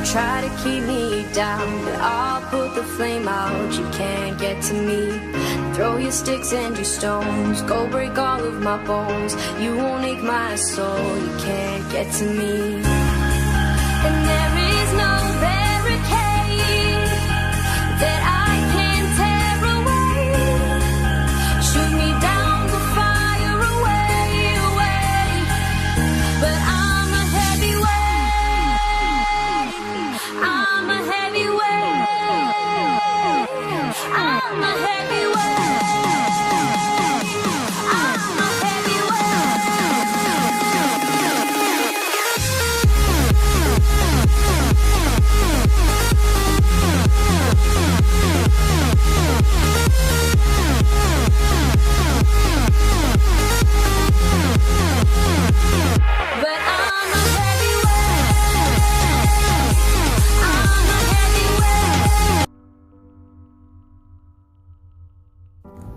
Try to keep me down, but I'll put the flame out. You can't get to me. Throw your sticks and your stones, go break all of my bones. You won't ache my soul. You can't get to me. And there is no barricade that I can tear away. Shoot me down to fire away, away. But I'm a heavyweight. I'm a heavyweight. I'm a heavyweight. I'm a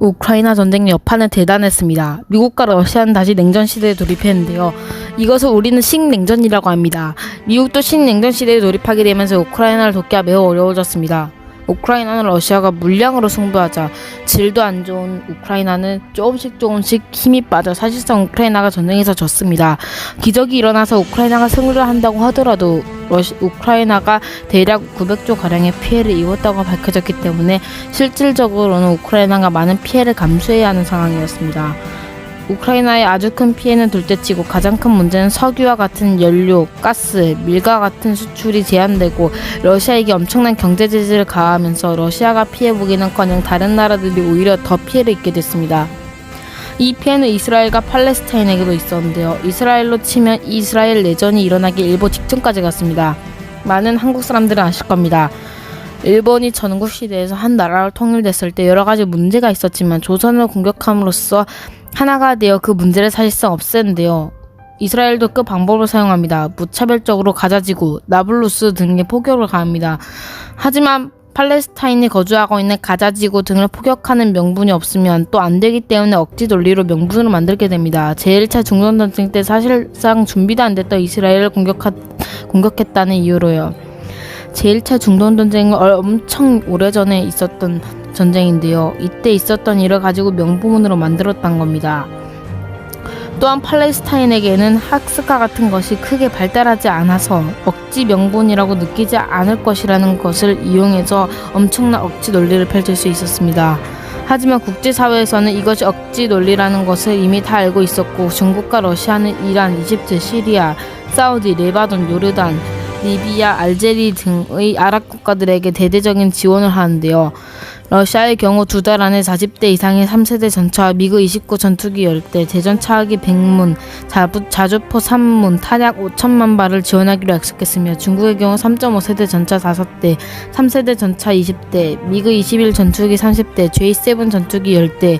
우크라이나 전쟁 여파는 대단했습니다. 미국과 러시아는 다시 냉전 시대에 돌입했는데요. 이것을 우리는 신냉전이라고 합니다. 미국도 신냉전 시대에 돌입하게 되면서 우크라이나를 돕기가 매우 어려워졌습니다. 우크라이나는 러시아가 물량으로 승부하자 질도 안 좋은 우크라이나는 조금씩 힘이 빠져 사실상 우크라이나가 전쟁에서 졌습니다. 기적이 일어나서 우크라이나가 승리를 한다고 하더라도 우크라이나가 대략 900조 가량의 피해를 입었다고 밝혀졌기 때문에 실질적으로는 우크라이나가 많은 피해를 감수해야 하는 상황이었습니다. 우크라이나의 아주 큰 피해는 둘째치고 가장 큰 문제는 석유와 같은 연료, 가스, 밀과 같은 수출이 제한되고 러시아에게 엄청난 경제 제재를 가하면서 러시아가 피해보기는커녕 다른 나라들이 오히려 더 피해를 입게 됐습니다. 이 피해는 이스라엘과 팔레스타인에게도 있었는데요. 이스라엘로 치면 이스라엘 내전이 일어나기 일보 직전까지 갔습니다. 많은 한국 사람들은 아실 겁니다. 일본이 전국시대에서 한 나라로 통일됐을 때 여러가지 문제가 있었지만 조선을 공격함으로써 하나가 되어 그 문제를 사실상 없앴는데요. 이스라엘도 그 방법을 사용합니다. 무차별적으로 가자지구, 나블루스 등에 포격을 가합니다. 하지만 팔레스타인이 거주하고 있는 가자지구 등을 포격하는 명분이 없으면 또 안되기 때문에 억지 논리로 명분을 만들게 됩니다. 제1차 중동전쟁 때 사실상 준비도 안 됐던 이스라엘을 공격했다는 이유로요. 제1차 중동전쟁은 엄청 오래전에 있었던 전쟁인데요. 이때 있었던 일을 가지고 명분으로 만들었던 겁니다. 또한 팔레스타인에게는 학스카 같은 것이 크게 발달하지 않아서 억지 명분이라고 느끼지 않을 것이라는 것을 이용해서 엄청난 억지 논리를 펼칠 수 있었습니다. 하지만 국제사회에서는 이것이 억지 논리라는 것을 이미 다 알고 있었고 중국과 러시아는 이란, 이집트, 시리아, 사우디, 레바논, 요르단, 리비아, 알제리 등의 아랍 국가들에게 대대적인 지원을 하는데요. 러시아의 경우 2달 안에 40대 이상의 3세대 전차와 미그 29 전투기 10대, 대전차악이 100문, 자주포 3문, 탄약 5천만 발을 지원하기로 약속했으며 중국의 경우 3.5세대 전차 5대, 3세대 전차 20대, 미그 21 전투기 30대, J7 전투기 10대,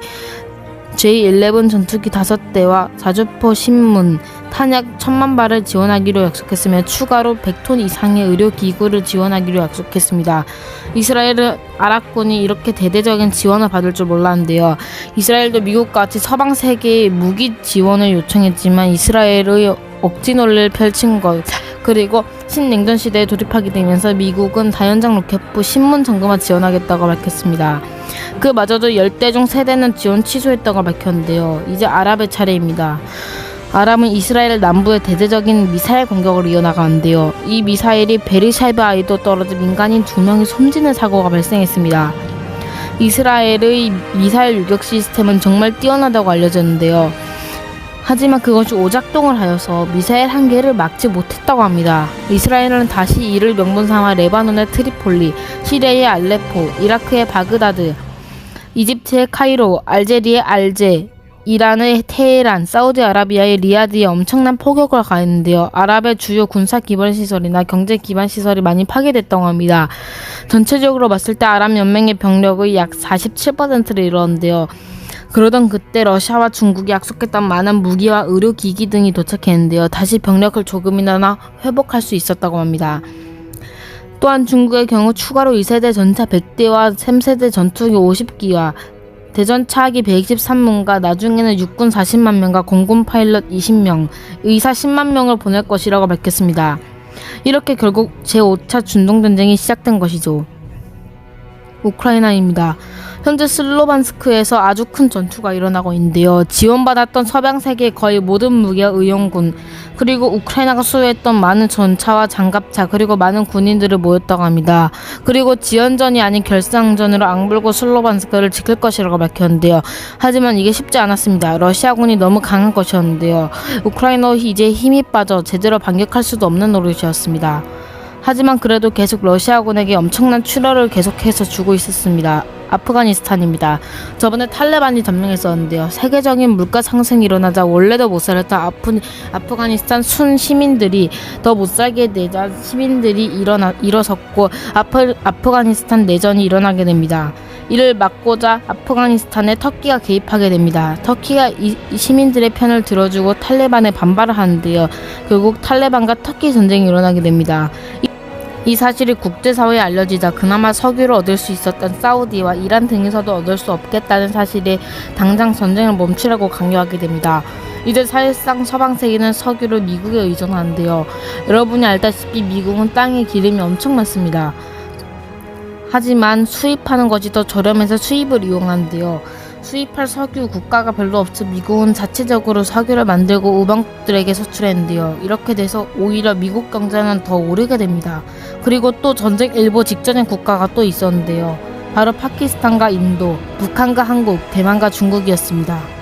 J11 전투기 5대와 자주포 10문, 탄약 1000만 발을 지원하기로 약속했으며 추가로 100톤 이상의 의료기구를 지원하기로 약속했습니다. 이스라엘은 아랍군이 이렇게 대대적인 지원을 받을 줄 몰랐는데요. 이스라엘도 미국과 같이 서방 세계의 무기 지원을 요청했지만 이스라엘의 억지 논리를 펼친 것, 그리고 신냉전 시대에 돌입하게 되면서 미국은 다연장 로켓포 신문 정도만 지원하겠다고 밝혔습니다. 그마저도 10대 중 3대는 지원 취소했다고 밝혔는데요. 이제 아랍의 차례입니다. 아랍은 이스라엘 남부에 대대적인 미사일 공격을 이어나가는데요. 이 미사일이 베리샤바에도 떨어져 민간인 2명이 숨지는 사고가 발생했습니다. 이스라엘의 미사일 유격 시스템은 정말 뛰어나다고 알려졌는데요. 하지만 그것이 오작동을 하여서 미사일 한 개를 막지 못했다고 합니다. 이스라엘은 다시 이를 명분 삼아 레바논의 트리폴리, 시리아의 알레포, 이라크의 바그다드, 이집트의 카이로, 알제리의 알제, 이란의 테헤란, 사우디아라비아의 리야드에 엄청난 포격을 가했는데요. 아랍의 주요 군사 기반 시설이나 경제 기반 시설이 많이 파괴됐다고 합니다. 전체적으로 봤을 때 아랍 연맹의 병력의 약 47%를 이루었는데요. 그러던 그때 러시아와 중국이 약속했던 많은 무기와 의료기기 등이 도착했는데요. 다시 병력을 조금이나마 회복할 수 있었다고 합니다. 또한 중국의 경우 추가로 2세대 전차 100대와 3세대 전투기 50기와 대전 차악이 123문과 나중에는 육군 40만 명과 공군 파일럿 20명, 의사 10만 명을 보낼 것이라고 밝혔습니다. 이렇게 결국 제5차 중동전쟁이 시작된 것이죠. 우크라이나입니다. 현재 슬로반스크에서 아주 큰 전투가 일어나고 있는데요. 지원받았던 서방 세계의 거의 모든 무기와 의용군, 그리고 우크라이나가 수호했던 많은 전차와 장갑차, 그리고 많은 군인들을 모였다고 합니다. 그리고 지연전이 아닌 결상전으로 악물고 슬로반스크를 지킬 것이라고 밝혔는데요. 하지만 이게 쉽지 않았습니다. 러시아군이 너무 강한 것이었는데요. 우크라이나도 이제 힘이 빠져 제대로 반격할 수도 없는 노릇이었습니다. 하지만 그래도 계속 러시아군에게 엄청난 출혈을 계속해서 주고 있었습니다. 아프가니스탄입니다. 저번에 탈레반이 점령했었는데요. 세계적인 물가 상승이 일어나자 원래도 못 살았던 아프가니스탄 순 시민들이 더 못 살게 되자 시민들이 일어섰고 아프가니스탄 내전이 일어나게 됩니다. 이를 막고자 아프가니스탄에 터키가 개입하게 됩니다. 터키가 이 시민들의 편을 들어주고 탈레반에 반발을 하는데요. 결국 탈레반과 터키 전쟁이 일어나게 됩니다. 이 사실이 국제사회에 알려지자 그나마 석유를 얻을 수 있었던 사우디와 이란 등에서도 얻을 수 없겠다는 사실에 당장 전쟁을 멈추라고 강요하게 됩니다. 이제 사실상 서방 세계는 석유를 미국에 의존하는데요. 여러분이 알다시피 미국은 땅에 기름이 엄청 많습니다. 하지만 수입하는 것이 더 저렴해서 수입을 이용하는데요. 수입할 석유 국가가 별로 없어 미국은 자체적으로 석유를 만들고 우방국들에게 수출했는데요. 이렇게 돼서 오히려 미국 경제는 더 오르게 됩니다. 그리고 또 전쟁 일보 직전의 국가가 또 있었는데요. 바로 파키스탄과 인도, 북한과 한국, 대만과 중국이었습니다.